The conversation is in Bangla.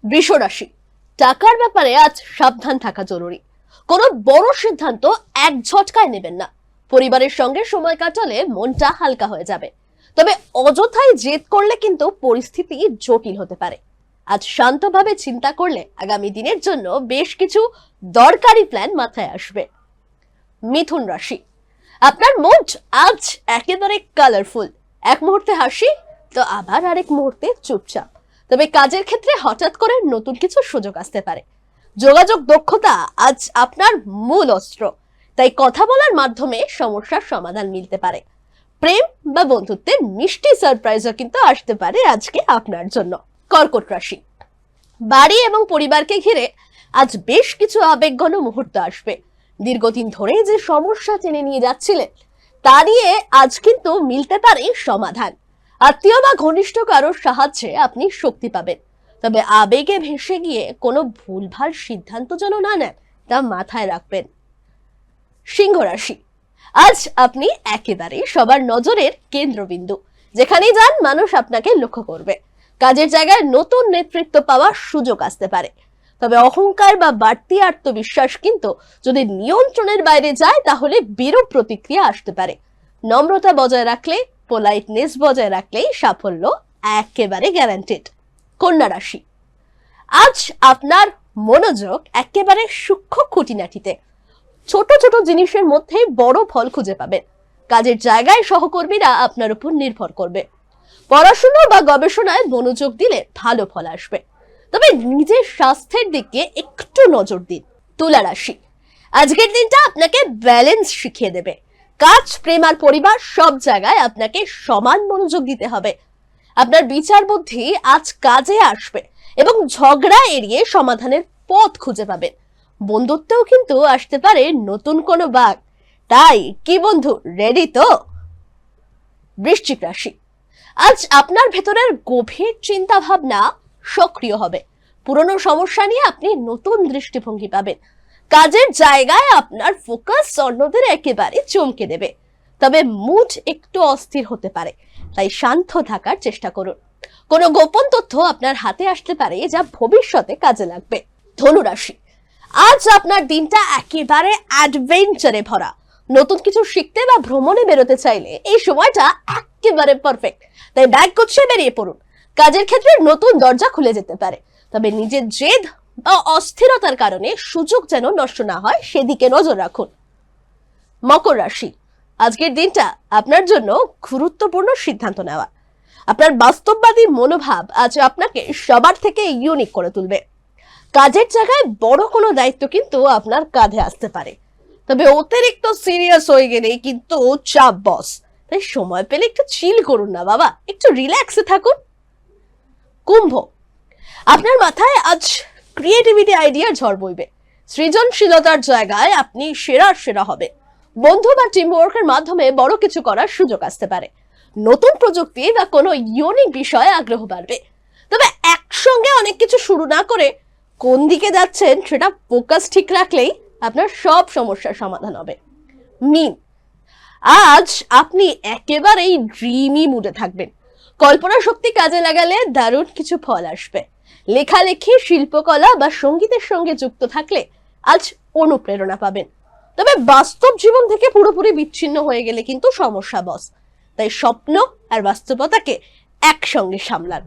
বৃষ রাশি, টাকার ব্যাপারে আজ সাবধান থাকা জরুরি। কোনো বড় সিদ্ধান্ত এক ঝটকায় নেবেন না। পরিবারের সঙ্গে সময় কাটালে মনটা হালকা হয়ে যাবে। তবে অযথাই জেদ করলে কিন্তু পরিস্থিতি জটিল হতে পারে। আজ শান্তভাবে চিন্তা করলে আগামী দিনের জন্য বেশ কিছু দরকারি প্ল্যান মাথায় আসবে। মিথুন রাশি, আপনার মুড আজ একেবারে কালারফুল। এক মুহূর্তে হাসি তো আবার আরেক মুহূর্তে চুপচাপ। তবে কাজের ক্ষেত্রে হঠাৎ করে নতুন কিছু সুযোগ আসতে পারে। যোগাযোগ দক্ষতা আজ আপনার মূল অস্ত্র, তাই কথা বলার মাধ্যমে সমস্যার সমাধান মিলতে পারে। প্রেম বা বন্ধুত্বে মিষ্টি সারপ্রাইজও কিন্তু আসতে পারে আজকে আপনার জন্য। কর্কট রাশি, বাড়ি এবং পরিবারকে ঘিরে আজ বেশ কিছু আবেগঘন মুহূর্ত আসবে। দীর্ঘদিন ধরে যে সমস্যা টেনে নিয়ে যাচ্ছিলেন তা নিয়ে আজ কিন্তু মিলতে পারে সমাধান। আত্মীয় বা ঘনিষ্ঠ কারোর সাহায্যে আপনি শক্তি পাবেন। তবে আবেগে ভেসে গিয়ে কোনো ভুলভাল সিদ্ধান্ত যেন না নেন, তা মাথায় রাখবেন। সিংহ রাশি, আজ আপনি একেবারে সবার নজরের কেন্দ্রবিন্দু। যেখানেই যান মানুষ আপনাকে লক্ষ্য করবে। কাজের জায়গায় নতুন নেতৃত্ব পাওয়ার সুযোগ আসতে পারে। তবে অহংকার বা বাড়তি আত্মবিশ্বাস কিন্তু যদি নিয়ন্ত্রণের বাইরে যায় তাহলে বিরূপ প্রতিক্রিয়া আসতে পারে। নম্রতা বজায় রাখলে, পোলাইটনেস বজায় রাখলেই সাফল্য একেবারে গ্যারান্টেড। কন্যা রাশি, আজ আপনার মনোযোগ একেবারে সূক্ষ্ম খুঁটিনাটিতে। ছোট ছোট জিনিসের মধ্যে বড় ফল খুঁজে পাবেন। কাজের জায়গায় সহকর্মীরা আপনার উপর নির্ভর করবে। পড়াশোনা বা গবেষণায় মনোযোগ দিলে ভালো ফল আসবে। তবে নিজের স্বাস্থ্যের দিকে একটু নজর দিন। তুলা রাশি, আজকের দিনটা আপনাকে ব্যালেন্স শিখিয়ে দেবে। কাজ, প্রেম আর পরিবার সব জায়গায় আপনাকে সমান মনোযোগ দিতে হবে। আপনার বিচার বুদ্ধি আজ কাজে আসবে এবং ঝগড়া এড়িয়ে সমাধানের পথ খুঁজে পাবেন। বন্ধুত্বেও কিন্তু আসতে পারে নতুন কোনো বাঁক। তাই কি বন্ধু, রেডি তো? বৃশ্চিক রাশি, আজ আপনার ভেতরের গভীর চিন্তা ভাবনা সক্রিয় হবে। পুরনো সমস্যা নিয়ে আপনি নতুন দৃষ্টিভঙ্গি পাবেন। কাজের জায়গায় আপনার ফোকাস অন্যদের একেবারে চমকে দেবে। তবে মুড একটু অস্থির হতে পারে, তাই শান্ত থাকার চেষ্টা করুন। কোনো গোপন তথ্য আপনার হাতে আসতে পারে যা ভবিষ্যতে কাজে লাগবে। ধনু রাশি, আজ আপনার দিনটা একেবারে অ্যাডভেঞ্চারে ভরা। নতুন কিছু শিখতে বা ভ্রমণে বেরোতে চাইলে এই সময়টা একেবারে পারফেক্ট। তাই ব্যাগ গুছিয়ে বেরিয়ে পড়ুন। কাজের ক্ষেত্রে নতুন দরজা খুলে যেতে পারে। তবে নিজের জেদ বা অস্থিরতার কারণে সুযোগ যেন নষ্ট না হয় সেদিকে নজর রাখুন। মকর রাশি, আজকের দিনটা আপনার জন্য গুরুত্বপূর্ণ সিদ্ধান্ত নেওয়া। আপনার বাস্তববাদী মনোভাব আজ আপনাকে সবার থেকে ইউনিক করে তুলবে। কাজের জায়গায় বড় কোনো দায়িত্ব কিন্তু আপনার কাঁধে আসতে পারে। তবে অতিরিক্ত সিরিয়াস হয়ে গেলেই কিন্তু চাপ বস। তাই সময় পেলে একটু চিল করুন না বাবা, একটু রিল্যাক্সে থাকুন। কুম্ভ, আপনার মাথায় আজ ক্রিয়েটিভিটি আইডিয়ার ঝড় বইবে। সৃজনশীলতার জায়গায় আপনি সেরা হবে। বন্ধু বা টিম ওয়ার্কের মাধ্যমে বড় কিছু করার সুযোগ আসতে পারে। নতুন প্রযুক্তি বা কোনো ইউনিক বিষয়ে আগ্রহ বাড়বে। তবে একসঙ্গে অনেক কিছু শুরু না করে কোন দিকে যাচ্ছেন সেটা ফোকাস ঠিক রাখলেই আপনার সব সমস্যার সমাধান হবে। মিন, আজ আপনি একেবারেই ড্রিমি মুডে থাকবেন। কল্পনা শক্তি কাজে লাগালে দারুণ কিছু ফল আসবে। লেখালেখি, শিল্পকলা বা সঙ্গীতের সঙ্গে যুক্ত থাকলে আজ অনুপ্রেরণা পাবেন। তবে বাস্তব জীবন থেকে পুরোপুরি বিচ্ছিন্ন হয়ে গেলে কিন্তু সমস্যা বস। তাই স্বপ্ন আর বাস্তবতাকে একসঙ্গে সামলান।